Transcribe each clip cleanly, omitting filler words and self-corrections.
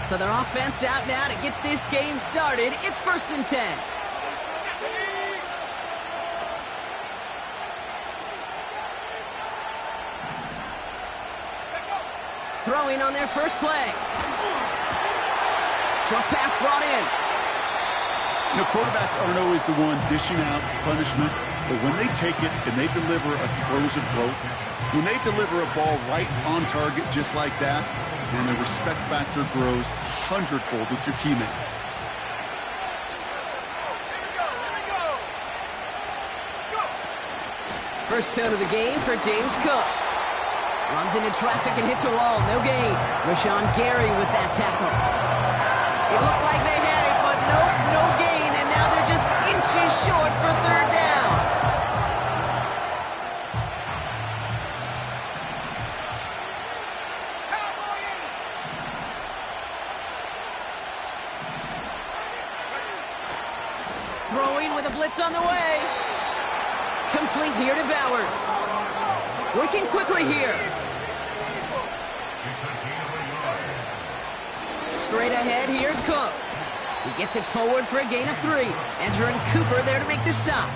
So their offense out now to get this game started. It's 1st and 10. Throwing on their first play. Short pass brought in. You know, quarterbacks aren't always the one dishing out punishment, but when they take it and they deliver a frozen rope, when they deliver a ball right on target just like that, and the respect factor grows hundredfold with your teammates. First down of the game for James Cook. Runs into traffic and hits a wall. No gain. Rashawn Gary with that tackle. It looked like they had it, but nope, no gain. And now they're just inches short for 3rd down. Throwing with a blitz on the way. Complete here to Bowers. Working quickly here. Straight ahead, here's Cook. He gets it forward for a gain of 3. Andrew and Cooper there to make the stop.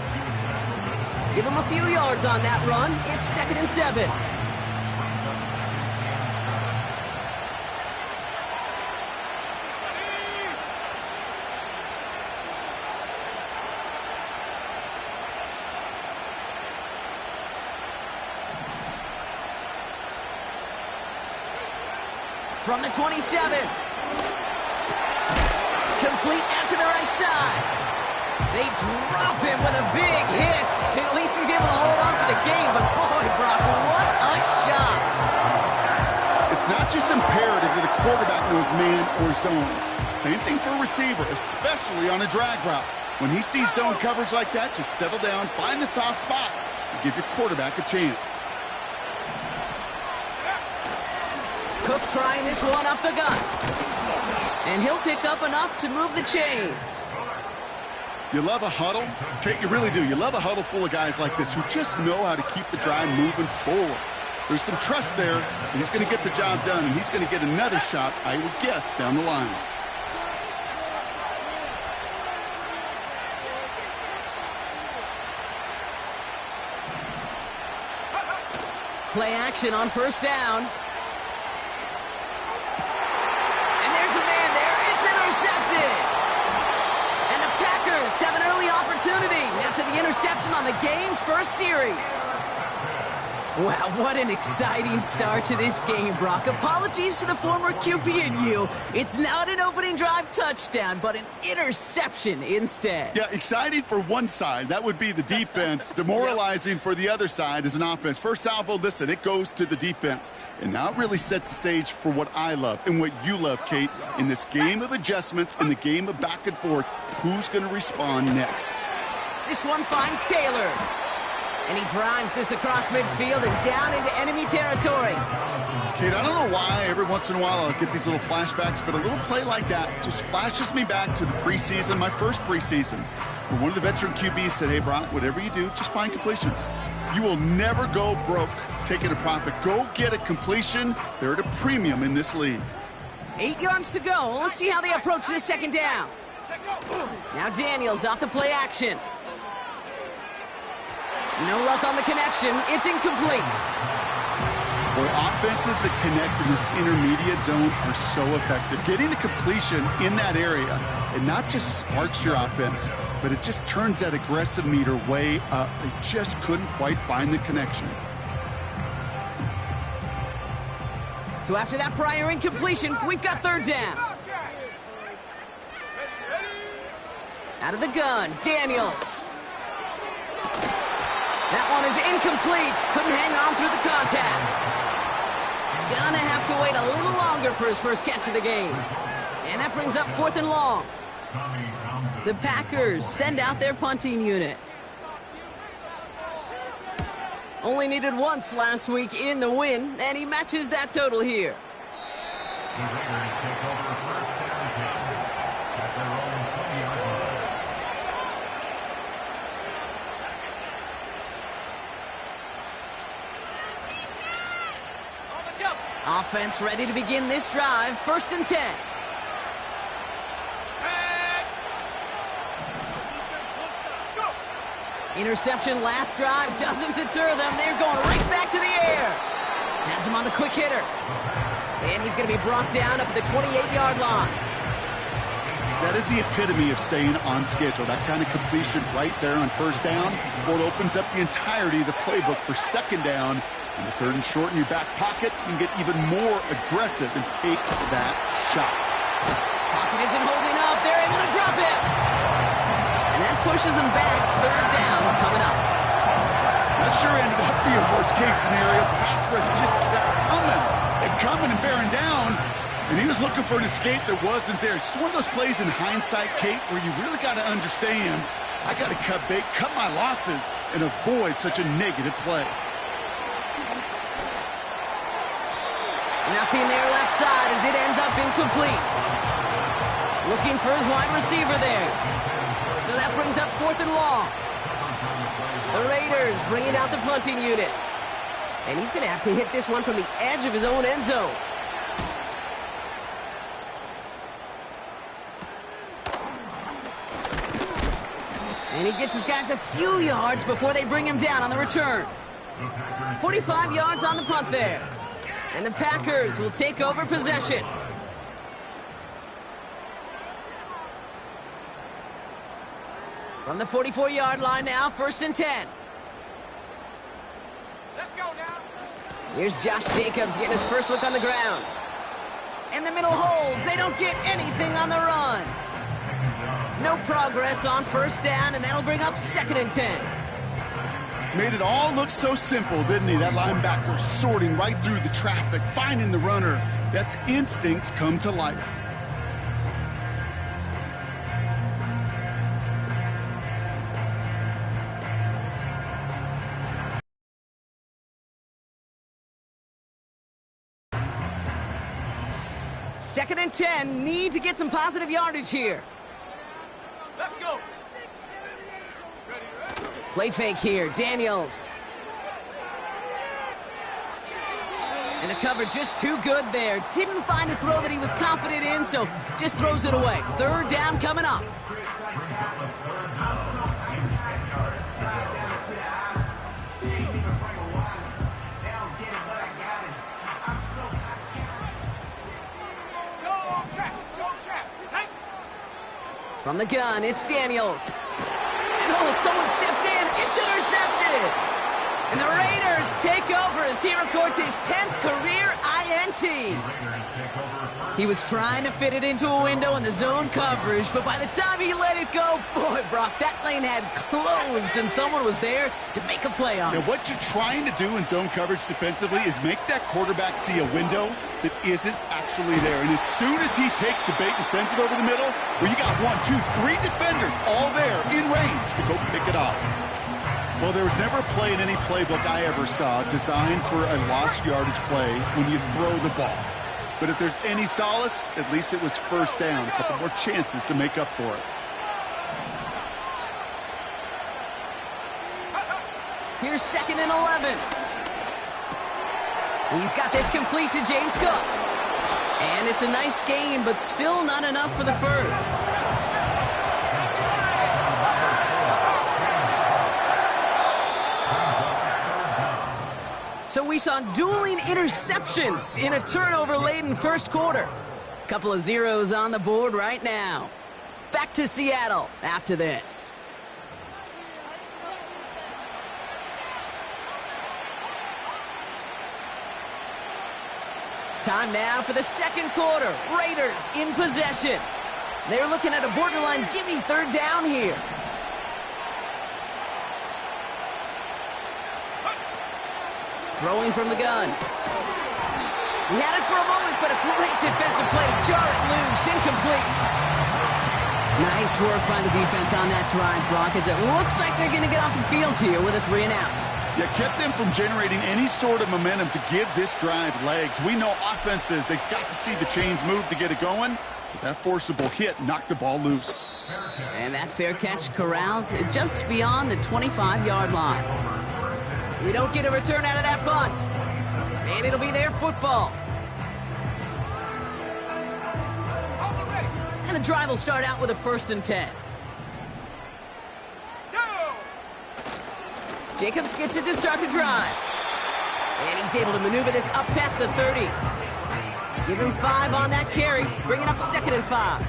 Give him a few yards on that run. It's 2nd and 7. From the 27. Complete out to the right side. They drop him with a big hit. At least he's able to hold on for the game, but boy, Brock, what a shot. It's not just imperative that a quarterback knows man or zone. Same thing for a receiver, especially on a drag route. When he sees zone coverage like that, just settle down, find the soft spot, and give your quarterback a chance. Cook trying this one up the gut. And he'll pick up enough to move the chains. You love a huddle? Okay, you really do. You love a huddle full of guys like this who just know how to keep the drive moving forward. There's some trust there, and he's going to get the job done, and he's going to get another shot, I would guess, down the line. Play action on 1st down. Intercepted. And the Packers have an early opportunity after the interception on the game's first series. Wow, what an exciting start to this game, Brock. Apologies to the former QB and you. It's not an opening drive touchdown, but an interception instead. Yeah, exciting for one side. That would be the defense. Demoralizing for the other side as an offense. First salvo, listen, it goes to the defense. And now it really sets the stage for what I love and what you love, Kate. In this game of adjustments, in the game of back and forth, who's going to respond next? This one finds Taylor. And he drives this across midfield and down into enemy territory. Kate, I don't know why every once in a while I'll get these little flashbacks, but a little play like that just flashes me back to the preseason, my first preseason, where one of the veteran QBs said, hey, Brock, whatever you do, just find completions. You will never go broke taking a profit. Go get a completion. They're at a premium in this league. 8 yards to go. Let's see how they approach this 2nd down. Now Daniels off the play action. No luck on the connection. It's incomplete. Boy, offenses that connect in this intermediate zone are so effective. Getting a completion in that area, it not just sparks your offense, but it just turns that aggressive meter way up. They just couldn't quite find the connection. So after that prior incompletion, we've got 3rd down. Out of the gun, Daniels. That one is incomplete. Couldn't hang on through the contact. Gonna have to wait a little longer for his first catch of the game. And that brings up 4th and long. The Packers send out their punting unit. Only needed once last week in the win, and he matches that total here. Offense ready to begin this drive. 1st and 10. Interception last drive doesn't deter them. They're going right back to the air. Has him on the quick hitter. And he's going to be brought down up at the 28-yard line. That is the epitome of staying on schedule. That kind of completion right there on first down. Well, it opens up the entirety of the playbook for second down. And the third and short in your back pocket, you can get even more aggressive and take that shot. Pocket isn't holding up. They're able to drop it. And that pushes them back. Third down coming up. That sure ended up being a worst-case scenario. Pass rush just kept coming and bearing down. And he was looking for an escape that wasn't there. It's one of those plays in hindsight, Kate, where you really got to understand, I got to cut bait, cut my losses, and avoid such a negative play. Nothing there left side as it ends up incomplete. Looking for his wide receiver there. So that brings up 4th and long. The Raiders bringing out the punting unit. And he's going to have to hit this one from the edge of his own end zone. And he gets his guys a few yards before they bring him down on the return. 45 yards on the punt there. And the Packers will take over possession. From the 44-yard line now, 1st and 10. Let's go now. Here's Josh Jacobs getting his first look on the ground. And the middle holds. They don't get anything on the run. No progress on first down, and that'll bring up 2nd and 10. Made it all look so simple, didn't he? That linebacker sorting right through the traffic, finding the runner. That's instincts come to life. Second and 10, need to get some positive yardage here. Let's go. Play fake here, Daniels. And the cover just too good there. Didn't find a throw that he was confident in, so just throws it away. 3rd down coming up. From the gun, it's Daniels. And oh, someone stepped in. It's intercepted. And the Raiders take over as he records his 10th career INT. He was trying to fit it into a window in the zone coverage, but by the time he let it go, boy, Brock, that lane had closed, and someone was there to make a play on it. Now, what you're trying to do in zone coverage defensively is make that quarterback see a window that isn't actually there. And as soon as he takes the bait and sends it over the middle, well, you got 1, 2, 3 defenders all there in range to go pick it off. Well, there was never a play in any playbook I ever saw designed for a lost yardage play when you throw the ball. But if there's any solace, at least it was first down. A couple more chances to make up for it. Here's 2nd and 11. He's got this complete to James Cook. And it's a nice gain, but still not enough for the first. So we saw dueling interceptions in a turnover-laden first quarter. Couple of zeros on the board right now. Back to Seattle after this. Time now for the second quarter. Raiders in possession. They're looking at a borderline gimme 3rd down here. Throwing from the gun. He had it for a moment, but a great defensive play to jar it loose. Incomplete. Nice work by the defense on that drive, Brock, as it looks like they're going to get off the field here with a 3 and out. Yeah, kept them from generating any sort of momentum to give this drive legs. We know offenses, they've got to see the chains move to get it going. But that forcible hit knocked the ball loose. And that fair catch corralled just beyond the 25-yard line. We don't get a return out of that punt. And it'll be their football. And the drive will start out with a 1st and 10. Jacobs gets it to start the drive. And he's able to maneuver this up past the 30. Give him 5 on that carry. Bring it up 2nd and 5.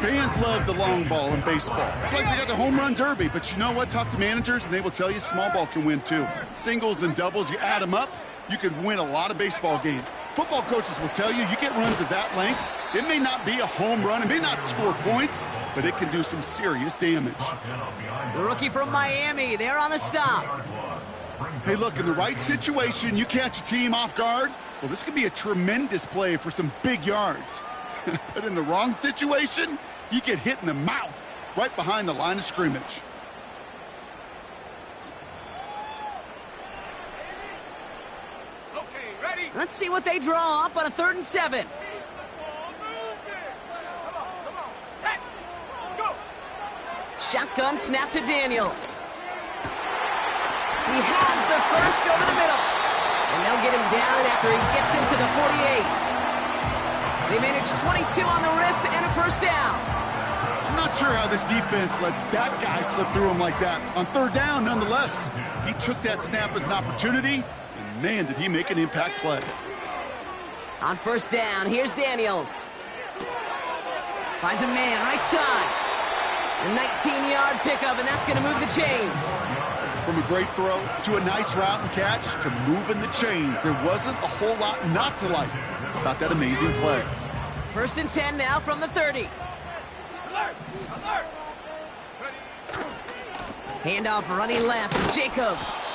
Fans love the long ball in baseball. It's like they got the home run derby, but you know what? Talk to managers, and they will tell you small ball can win too. Singles and doubles, you add them up, you could win a lot of baseball games. Football coaches will tell you get runs of that length. It may not be a home run, it may not score points, but it can do some serious damage. The rookie from Miami, they're on the stop. Hey, look, in the right situation, you catch a team off guard. Well, this could be a tremendous play for some big yards. But in the wrong situation, you get hit in the mouth right behind the line of scrimmage. Okay, ready? Let's see what they draw up on a 3rd and 7. Come on, set, go. Shotgun snap to Daniels. He has the first over the middle. And they'll get him down after he gets into the 48. They managed 22 on the rip and a first down. I'm not sure how this defense let that guy slip through him like that. On 3rd down, nonetheless, he took that snap as an opportunity, and man, did he make an impact play. On 1st down, here's Daniels. Finds a man, right side. A 19-yard pickup, and that's going to move the chains. From a great throw to a nice route and catch to moving the chains, there wasn't a whole lot not to like about that amazing play. 1st and 10 now from the 30. Alert, alert. Handoff running left, Jacobs.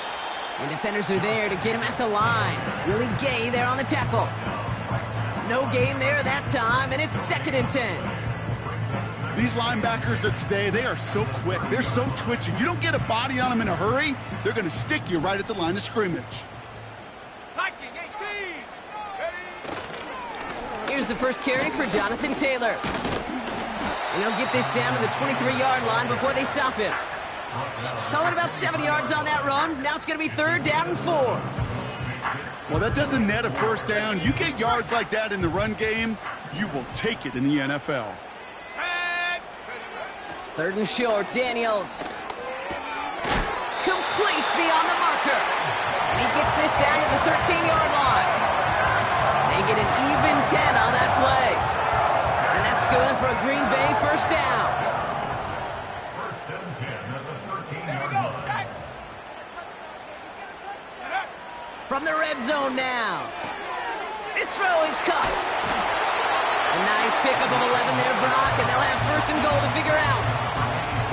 And defenders are there to get him at the line. Willie Gay there on the tackle. No gain there that time, and it's 2nd and 10. These linebackers of today, they are so quick. They're so twitchy. You don't get a body on them in a hurry, they're going to stick you right at the line of scrimmage. Liking 18. Ready? Here's the first carry for Jonathan Taylor. And he'll get this down to the 23-yard line before they stop him. Calling about 7 yards on that run. Now it's going to be 3rd down and 4. Well, that doesn't net a first down. You get yards like that in the run game, you will take it in the NFL. 3rd and short, Daniels. Complete beyond the marker. And he gets this down to the 13-yard line. They get an even 10 on that play. And that's good for a Green Bay first down. There we go, set. From the red zone now. This throw is caught. A nice pickup of 11 there, Brock, and they'll have 1st and goal to figure out.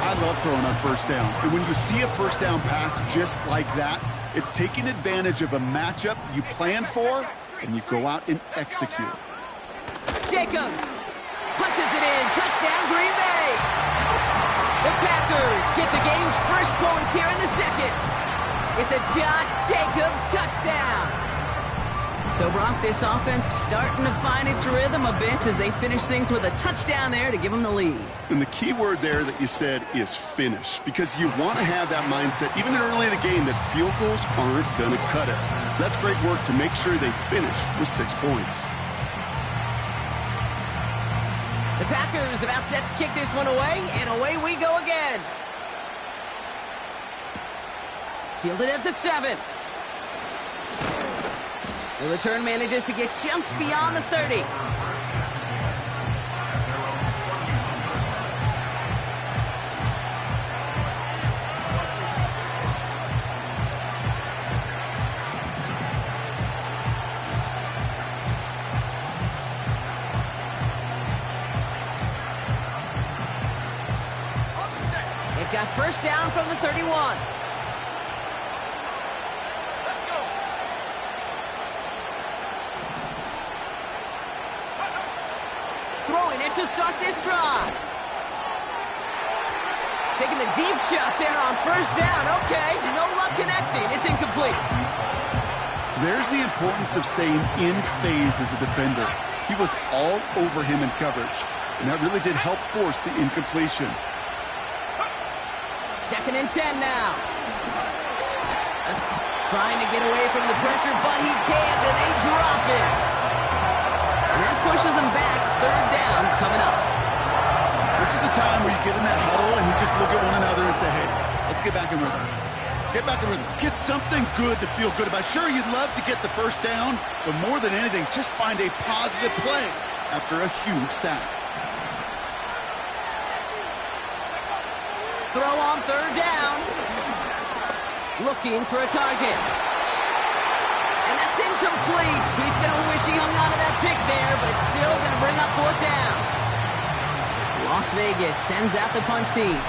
I love throwing on 1st down. And when you see a 1st down pass just like that, it's taking advantage of a matchup you plan for, and you go out and execute. Jacobs punches it in. Touchdown, Green Bay. The Packers get the game's first points here in the 2nd. It's a Josh Jacobs touchdown. So, Brock, this offense starting to find its rhythm a bit as they finish things with a touchdown there to give them the lead. And the key word there that you said is finish, because you want to have that mindset, even early in the game, that field goals aren't going to cut it. So that's great work to make sure they finish with 6 points. The Packers about set to kick this one away, and away we go again. Fielded at the 7. The return manages to get just beyond the 30. They've got 1st down from the 31. Throwing it to start this drive. Taking the deep shot there on 1st down. Okay, no luck connecting. It's incomplete. There's the importance of staying in phase as a defender. He was all over him in coverage, and that really did help force the incompletion. 2nd and 10 now. Trying to get away from the pressure, but he can't, and they drop it. And that pushes them back. 3rd down coming up. This is a time where you get in that huddle and you just look at one another and say, hey, let's get back in rhythm. Get back in rhythm. Get something good to feel good about. Sure, you'd love to get the first down, but more than anything, just find a positive play after a huge sack. Throw on third down. Looking for a target. And that's incomplete. He's going to wish he hung on to that pick there, but it's still going to bring up fourth down. Las Vegas sends out the punt team.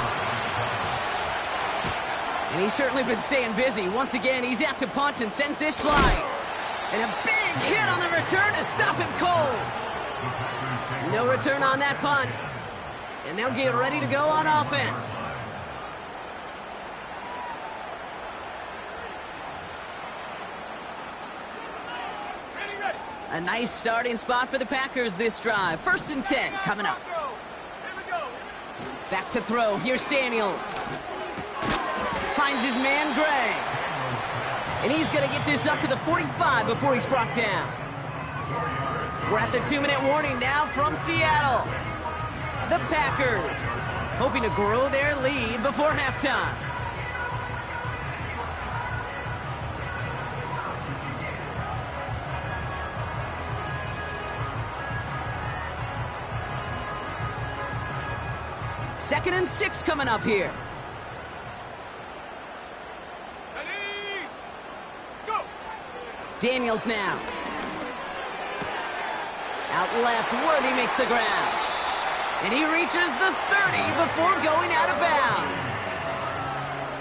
And he's certainly been staying busy. Once again, he's out to punt and sends this flying. And a big hit on the return to stop him cold. No return on that punt. And they'll get ready to go on offense. A nice starting spot for the Packers this drive. 1st and 10 coming up. Back to throw. Here's Daniels. Finds his man, Gray. And he's going to get this up to the 45 before he's brought down. We're at the 2-minute warning now from Seattle. The Packers hoping to grow their lead before halftime. Second and 6 coming up here. Daniels now. Out left, Worthy makes the ground. And he reaches the 30 before going out of bounds.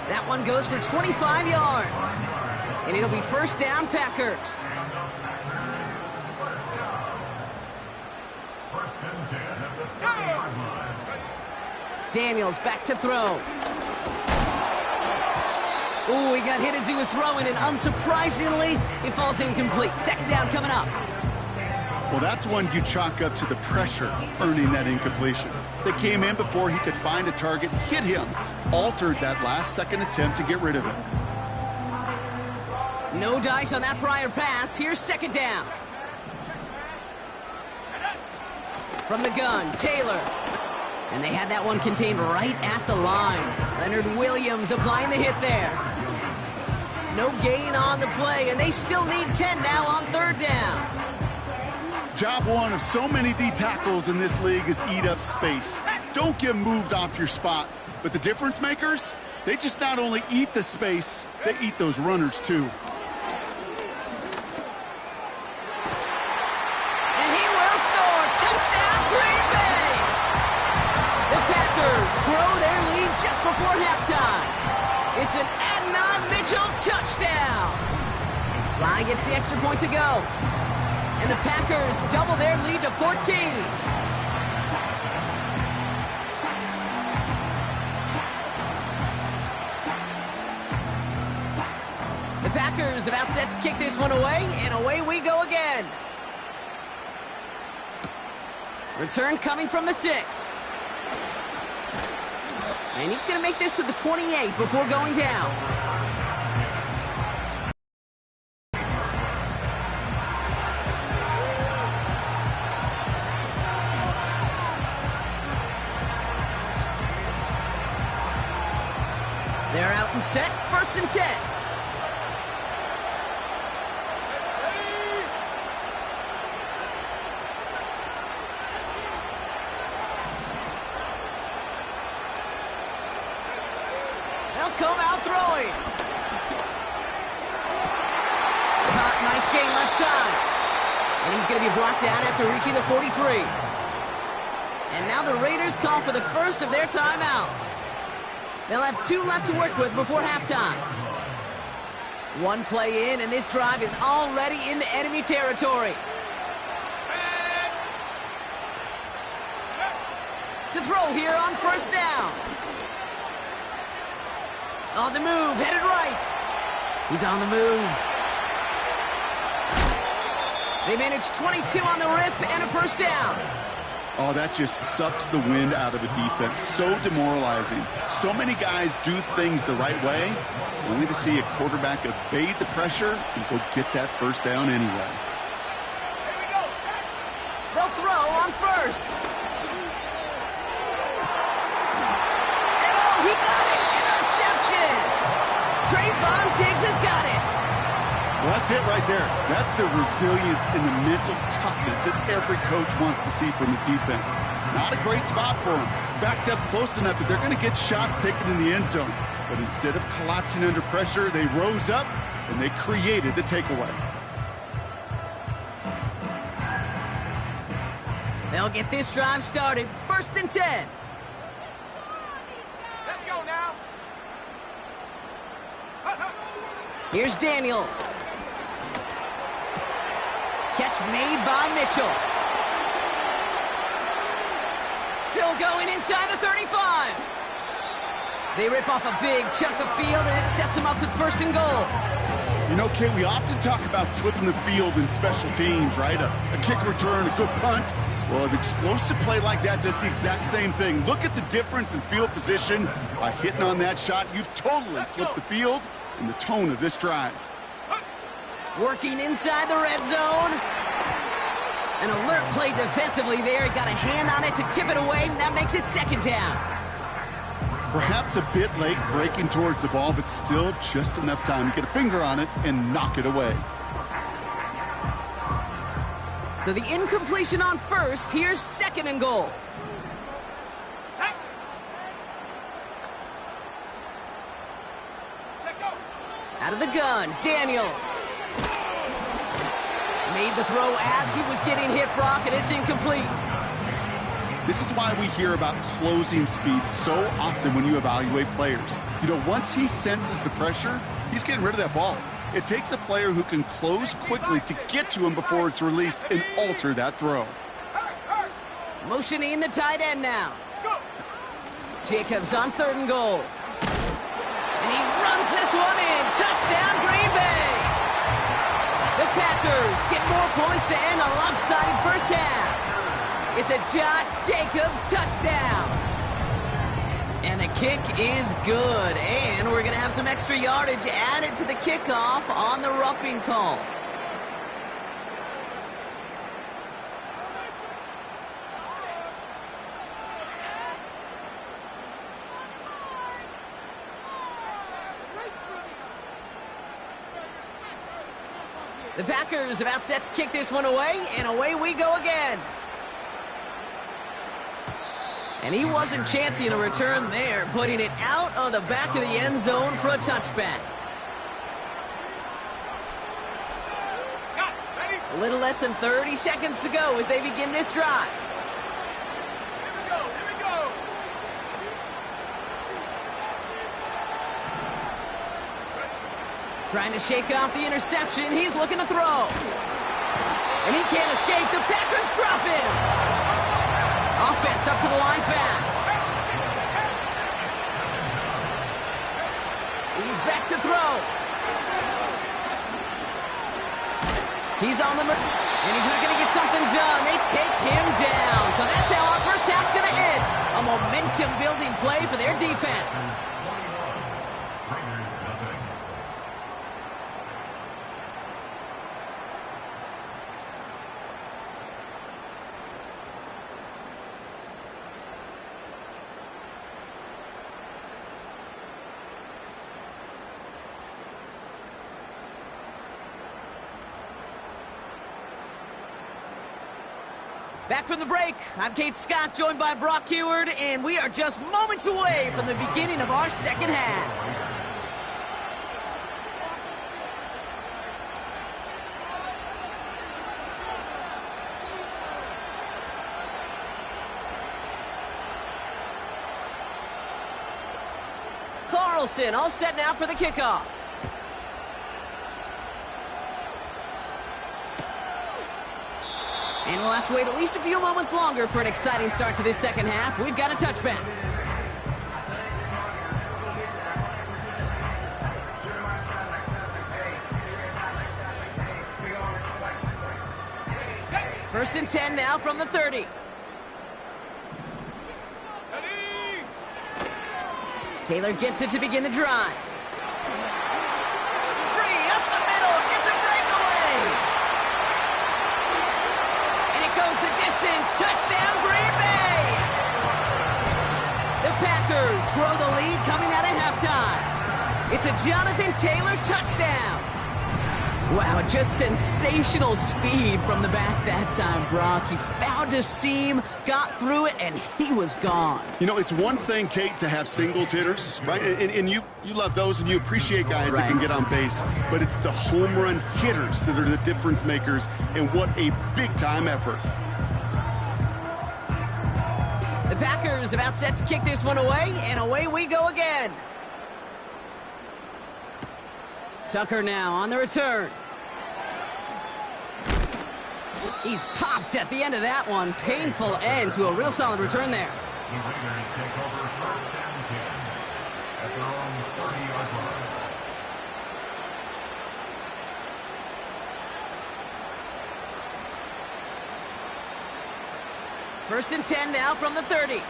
That one goes for 25 yards. And it'll be first down, Packers. Daniels back to throw. Ooh, he got hit as he was throwing, and unsurprisingly, it falls incomplete. Second down coming up. Well, that's one you chalk up to the pressure earning that incompletion. They came in before he could find a target, hit him, altered that last-second attempt to get rid of him. No dice on that prior pass. Here's second down. From the gun, Taylor. And they had that one contained right at the line. Leonard Williams applying the hit there. No gain on the play, and they still need 10 now on third down. Job one of so many D tackles in this league is eat up space. Don't get moved off your spot. But the difference makers, they just not only eat the space, they eat those runners too. And he will score. Touchdown, Green Bay! The Packers grow their lead just before halftime. It's an Adnan Mitchell touchdown. Sly gets the extra point to go. And the Packers double their lead to 14. The Packers about set to kick this one away, and away we go again. Return coming from the 6. And he's going to make this to the 28 before going down. They're out and set, 1st and 10. They'll come out throwing. Caught, nice gain left side. And he's going to be brought down after reaching the 43. And now the Raiders call for the first of their timeouts. They'll have 2 left to work with before halftime. 1 play in, and this drive is already into enemy territory. To throw here on 1st down. On the move, headed right. He's on the move. They managed 22 on the rip and a 1st down. Oh, that just sucks the wind out of a defense. So demoralizing. So many guys do things the right way, only to see a quarterback evade the pressure and go get that 1st down anyway. They'll throw on 1st. And oh, he got it! Interception! Trey Stephon Diggs has got it. Well, that's it right there. That's the resilience and the mental toughness that every coach wants to see from his defense. Not a great spot for him. Backed up close enough that they're going to get shots taken in the end zone. But instead of collapsing under pressure, they rose up and they created the takeaway. They'll get this drive started. 1st and 10. Let's go now. Here's Daniels. Catch made by Mitchell. Still going inside the 35. They rip off a big chunk of field, and it sets them up with 1st and goal. You know, Kate, we often talk about flipping the field in special teams, right? A kick return, a good punt. Well, an explosive play like that does the exact same thing. Look at the difference in field position. By hitting on that shot, you've totally flipped the field and the tone of this drive. Working inside the red zone. An alert play defensively there. Got a hand on it to tip it away, and that makes it 2nd down. Perhaps a bit late breaking towards the ball, but still just enough time to get a finger on it and knock it away. So the incompletion on 1st. Here's 2nd and goal. Out of the gun, Daniels. Made the throw as he was getting hit, Brock, and it's incomplete. This is why we hear about closing speed so often when you evaluate players. You know, once he senses the pressure, he's getting rid of that ball. It takes a player who can close quickly to get to him before it's released and alter that throw. Motioning the tight end now. Jacobs on 3rd and goal. And he runs this one in. Touchdown, Green Bay. The Packers get more points to end a lopsided 1st half. It's a Josh Jacobs touchdown. And the kick is good. And we're going to have some extra yardage added to the kickoff on the roughing call. The Packers about set to kick this one away, and away we go again. And he wasn't chancing a return there, putting it out of the back of the end zone for a touchback. A little less than 30 seconds to go as they begin this drive. Here we go. Trying to shake off the interception. He's looking to throw. And he can't escape. The Packers drop him. Offense up to the line fast. He's back to throw. He's on the move. And he's not going to get something done. They take him down. So that's how our 1st half's going to end. A momentum-building play for their defense. Back from the break, I'm Kate Scott, joined by Brock Heward, and we are just moments away from the beginning of our 2nd half. Carlson all set now for the kickoff. And we'll have to wait at least a few moments longer for an exciting start to this 2nd half. We've got a touchback. First and 10 now from the 30. Taylor gets it to begin the drive. Free up the middle. It's a breakaway. And it goes the distance. Touchdown, Green Bay. The Packers grow the lead coming out of halftime. It's a Jonathan Taylor touchdown. Wow, just sensational speed from the back that time, Brock. He found a seam, got through it, and he was gone. You know, it's one thing, Kate, to have singles hitters, right? And you love those, and you appreciate guys that can get on base. But it's the home run hitters that are the difference makers, and what a big-time effort. The Packers about set to kick this one away, and away we go again. Tucker now on the return. He's popped at the end of that one. Painful end to a real solid return there. The Raiders take over 1st and 10 at their own 30-yard line. First and 10 now from the 30.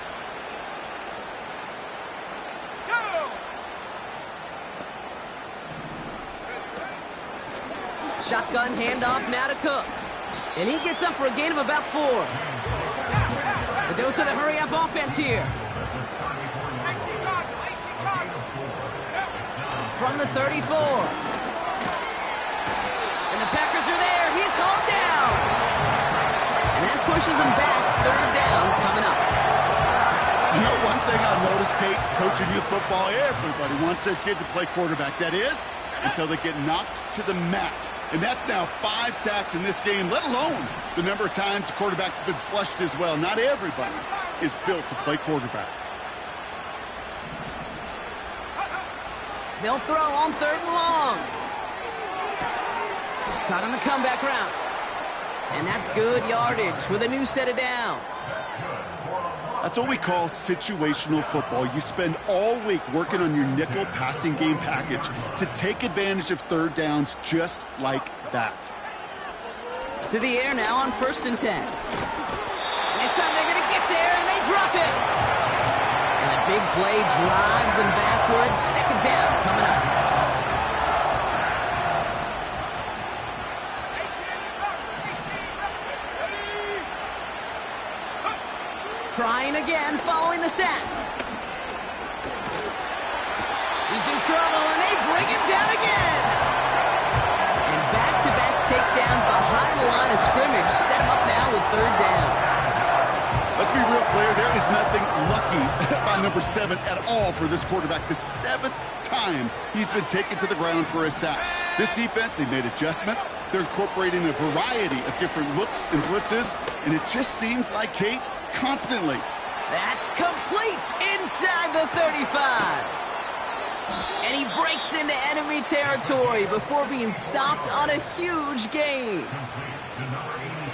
Go! Shotgun handoff now to Cook. And he gets up for a gain of about 4. The dose of the hurry-up offense here. 18 yards, 18 yards. From the 34. And the Packers are there. He's hauled down. And that pushes him back. 3rd down coming up. You know, one thing I've noticed, Kate, coaching youth football, everybody wants their kid to play quarterback. That is, until they get knocked to the mat. And that's now 5 sacks in this game, let alone the number of times the quarterback's been flushed as well. Not everybody is built to play quarterback. They'll throw on 3rd and long. Caught on the comeback route. And that's good yardage with a new set of downs. That's what we call situational football. You spend all week working on your nickel passing game package to take advantage of 3rd downs just like that. To the air now on 1st and 10. And this time they're going to get there, and they drop it. And the big play drives them backwards. 2nd down coming up. Trying again following the sack. He's in trouble, and they bring him down again. And back-to-back takedowns behind the line of scrimmage set him up now with 3rd down. Let's be real clear, there is nothing lucky by number 7 at all for this quarterback. The 7th time he's been taken to the ground for a sack. This defense, they made adjustments. They're incorporating a variety of different looks and blitzes, and it just seems like, Kate, constantly. That's complete inside the 35. And he breaks into enemy territory before being stopped on a huge gain.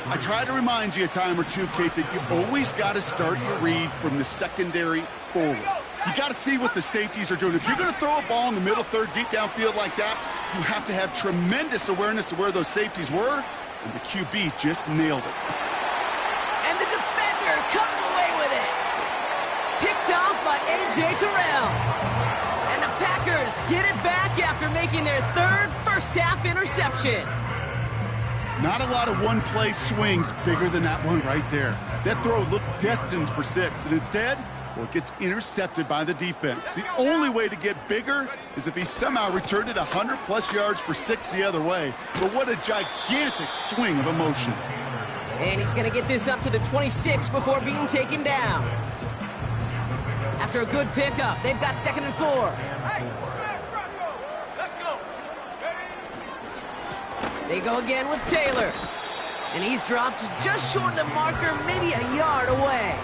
I try to remind you a time or two, Kate, that you always got to start your read from the secondary forward. You got to see what the safeties are doing. If you're going to throw a ball in the middle third, deep downfield like that, you have to have tremendous awareness of where those safeties were, and the QB just nailed it. And the defender comes away with it. Picked off by A.J. Terrell. And the Packers get it back after making their 3rd first-half interception. Not a lot of one-play swings bigger than that one right there. That throw looked destined for 6, and instead, well, it gets intercepted by the defense. The only way to get bigger is if he somehow returned it 100-plus yards for 6 the other way. But what a gigantic swing of emotion. And he's going to get this up to the 26 before being taken down. After a good pickup, they've got 2nd and 4. Hey, Bronco, let's go. Ready? They go again with Taylor. And he's dropped just short of the marker, maybe a yard away.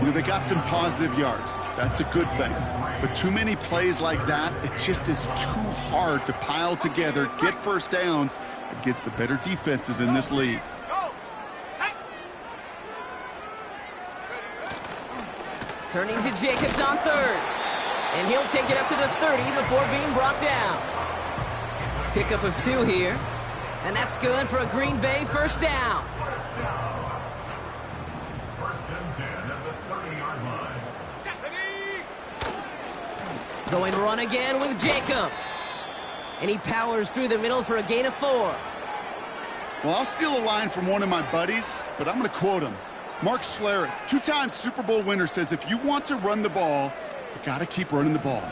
You know, they got some positive yards. That's a good thing. But too many plays like that, it just is too hard to pile together, get first downs against the better defenses in this league. Go. Set. Turning to Jacobs on 3rd. And he'll take it up to the 30 before being brought down. Pickup of 2 here. And that's good for a Green Bay first down. First and 10 at the 30-yard line. Going run again with Jacobs. And he powers through the middle for a gain of 4. Well, I'll steal a line from one of my buddies, but I'm going to quote him. Mark Schlereth, 2-time Super Bowl winner, says if you want to run the ball, you got to keep running the ball.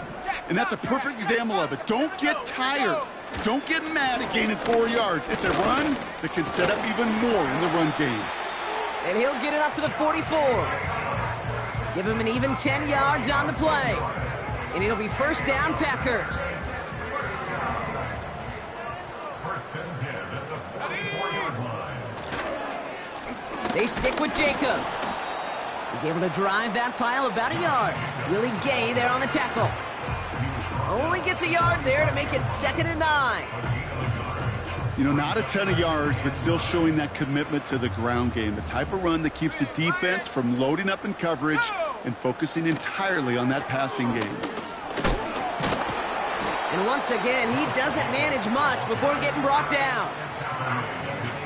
And that's a perfect example of it. Don't get tired. Don't get mad at gaining 4 yards. It's a run that can set up even more in the run game. And he'll get it up to the 44. Give him an even 10 yards on the play. And it'll be first down, Packers. First and 10 at the 44-yard line. They stick with Jacobs. He's able to drive that pile about a yard. Willie Gay there on the tackle. Only gets a yard there to make it 2nd and 9. You know, not a ton of yards, but still showing that commitment to the ground game. The type of run that keeps the defense from loading up in coverage and focusing entirely on that passing game. And once again, he doesn't manage much before getting brought down.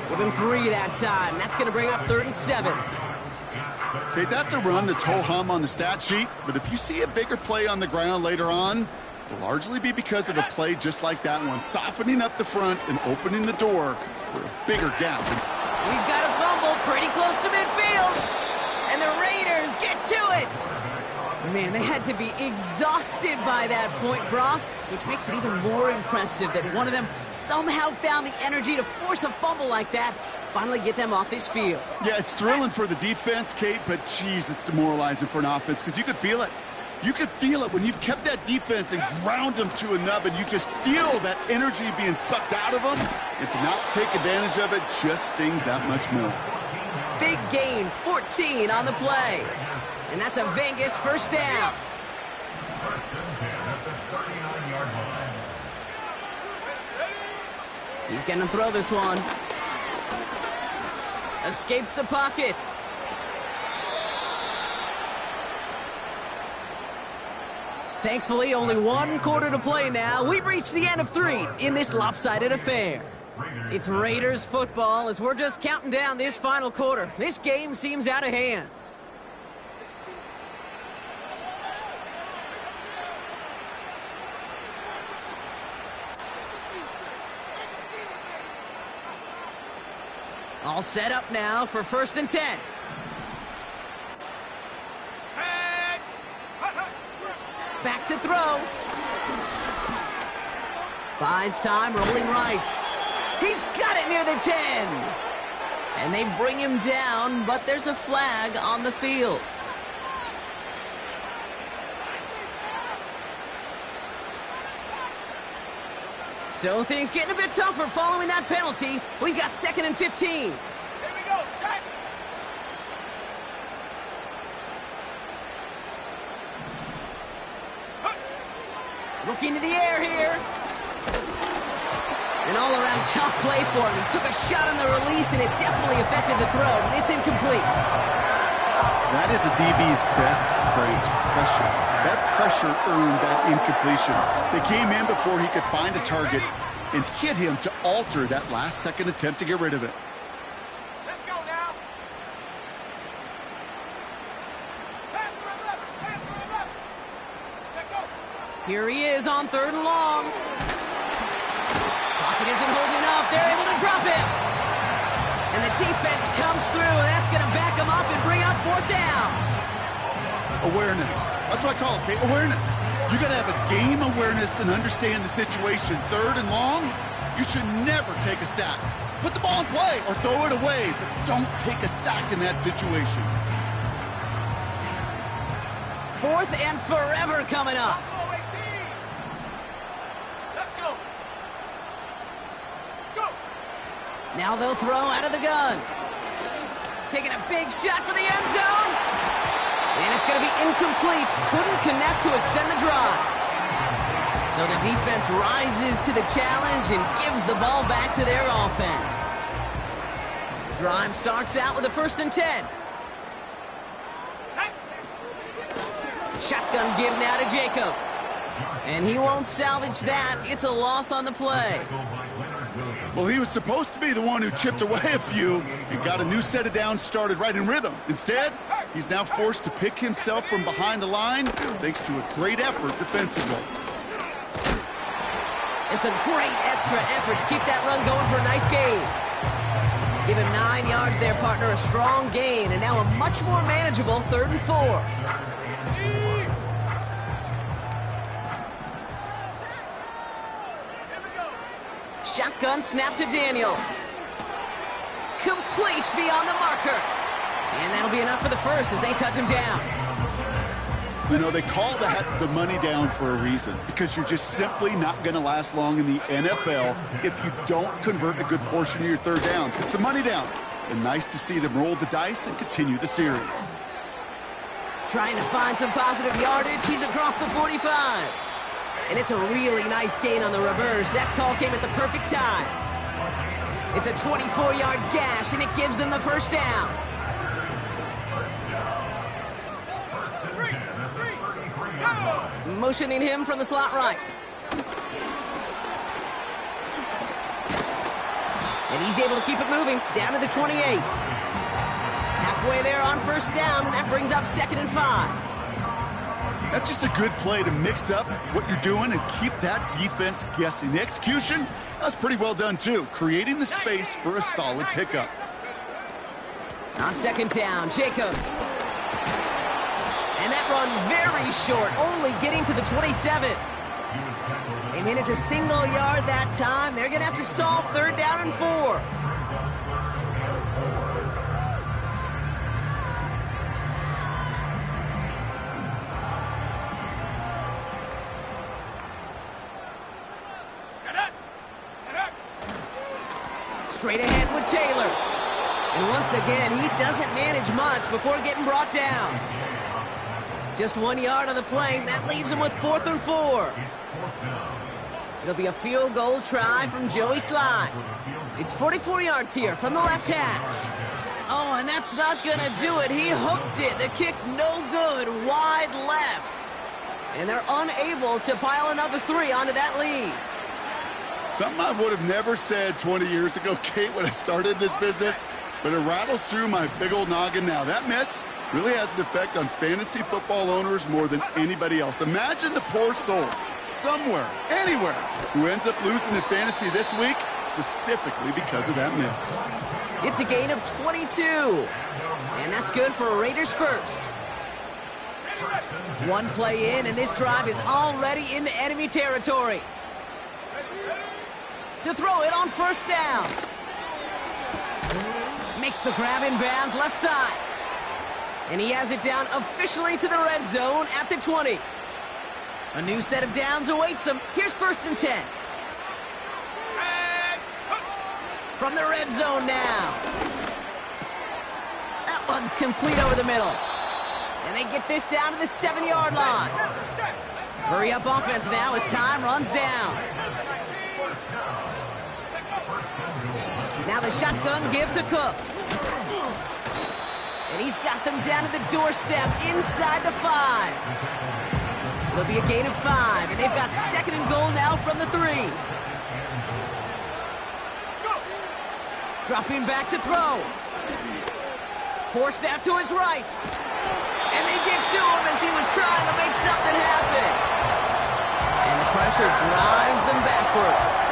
Give him 3 that time. That's going to bring up 3rd and 7. Okay, that's a run that's ho-hum on the stat sheet, but if you see a bigger play on the ground later on, it'll largely be because of a play just like that one, softening up the front and opening the door for a bigger gap. We've got a fumble pretty close to midfield, and the Raiders get to it. Man, they had to be exhausted by that point, Brock, which makes it even more impressive that one of them somehow found the energy to force a fumble like that, finally get them off this field. Yeah, it's thrilling for the defense, Kate, but geez, it's demoralizing for an offense because you could feel it. You could feel it when you've kept that defense and ground them to a nub, and you just feel that energy being sucked out of them. And to not take advantage of it just stings that much more. Big gain, 14 on the play. And that's a Vegas first down. First and 10 at the 39-yard line. He's going to throw this one. Escapes the pocket. Thankfully, only 1 quarter to play now. We've reached the end of 3 in this lopsided affair. It's Raiders football as we're just counting down this final quarter. This game seems out of hand. All set up now for 1st and 10. Back to throw. Buys time, rolling right. He's got it near the 10. And they bring him down, but there's a flag on the field. So things getting a bit tougher following that penalty. We've got 2nd and 15. Here we go, set. Looking to the air here. An all-around tough play for him. He took a shot on the release, and it definitely affected the throw. It's incomplete. That is a DB's best phrase, pressure. That pressure earned that incompletion. They came in before he could find a target and hit him to alter that last-second attempt to get rid of it. Let's go now. Pass for 11. Pass for 11. Check go. Here he is on 3rd and long. Pocket isn't holding up. They're able to drop him. And the defense comes through, and that's going to back him up and bring up 4th down. Awareness. That's what I call it, okay? Awareness. You got to have a game awareness and understand the situation. 3rd and long, you should never take a sack. Put the ball in play or throw it away, but don't take a sack in that situation. 4th and forever coming up. Go, 18. Let's go. Go. Now they'll throw out of the gun. Taking a big shot for the end zone. And it's going to be incomplete. Couldn't connect to extend the drive. So the defense rises to the challenge and gives the ball back to their offense. Drive starts out with a 1st and 10. Shotgun give now to Jacobs. And he won't salvage that. It's a loss on the play. Well, he was supposed to be the one who chipped away a few and got a new set of downs started right in rhythm. Instead, he's now forced to pick himself from behind the line thanks to a great effort defensively. It's a great extra effort to keep that run going for a nice gain. Give him 9 yards there, partner. A strong gain, and now a much more manageable 3rd and 4. shotgun snap to Daniels. Complete beyond the marker. And that'll be enough for the first as they touch him down. You know, they call that the money down for a reason, because you're just simply not going to last long in the NFL if you don't convert a good portion of your third down. It's the money down. And nice to see them roll the dice and continue the series. Trying to find some positive yardage. He's across the 45. And it's a really nice gain on the reverse. That call came at the perfect time. It's a 24-yard gash, and it gives them the first down. Motioning him from the slot right. And he's able to keep it moving down to the 28. Halfway there on first down, and that brings up 2nd and 5. That's just a good play to mix up what you're doing and keep that defense guessing. The execution, that's pretty well done too, creating the space for a solid pickup. On 2nd down, Jacobs. And that run very short, only getting to the 27. They managed a single yard that time. They're going to have to solve 3rd down and 4. Straight ahead with Taylor. And once again, he doesn't manage much before getting brought down. Just 1 yard on the play. That leaves him with 4th and 4. It'll be a field goal try from Joey Sly. It's 44 yards here from the left hash. Oh, and that's not going to do it. He hooked it. The kick no good. Wide left. And they're unable to pile another 3 onto that lead. Something I would have never said 20 years ago, Kate, when I started this business, but it rattles through my big old noggin now. That miss really has an effect on fantasy football owners more than anybody else. Imagine the poor soul somewhere, anywhere, who ends up losing in fantasy this week specifically because of that miss. It's a gain of 22, and that's good for Raiders first. One play in, and this drive is already into enemy territory. To throw it on first down. Makes the grab in bounds left side. And he has it down officially to the red zone at the 20. A new set of downs awaits him. Here's 1st and 10. From the red zone now. That one's complete over the middle. And they get this down to the 7-yard line. Hurry up offense now as time runs down. Now the shotgun give to Cook. And he's got them down to the doorstep inside the 5. It'll be a gain of 5, and they've got 2nd and goal now from the 3. Dropping back to throw. Forced out to his right. And they get to him as he was trying to make something happen. And the pressure drives them backwards.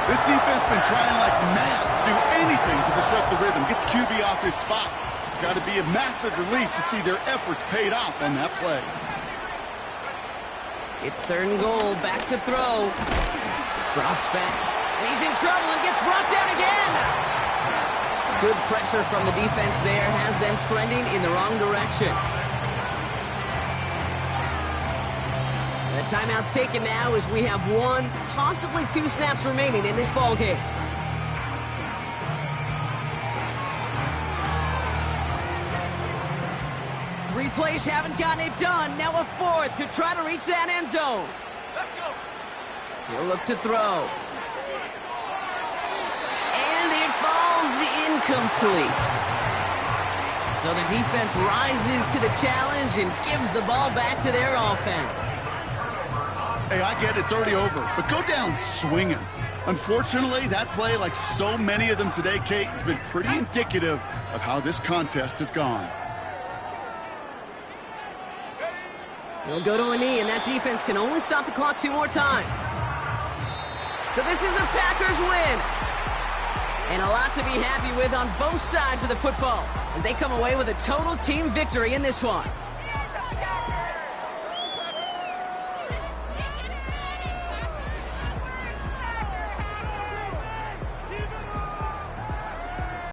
This defense has been trying like mad to do anything to disrupt the rhythm, get the QB off his spot. It's got to be a massive relief to see their efforts paid off on that play. It's 3rd and goal, back to throw. Drops back. And he's in trouble and gets brought down again. Good pressure from the defense there has them trending in the wrong direction. The timeout's taken now as we have 1, possibly 2 snaps remaining in this ballgame. Three plays haven't gotten it done. Now a 4th to try to reach that end zone. Let's go. He'll look to throw. And it falls incomplete. So the defense rises to the challenge and gives the ball back to their offense. Hey, I get it's already over, but go down swinging. Unfortunately, that play, like so many of them today, Kate, has been pretty indicative of how this contest has gone. He'll go to a knee, and that defense can only stop the clock 2 more times. So this is a Packers win. And a lot to be happy with on both sides of the football as they come away with a total team victory in this one.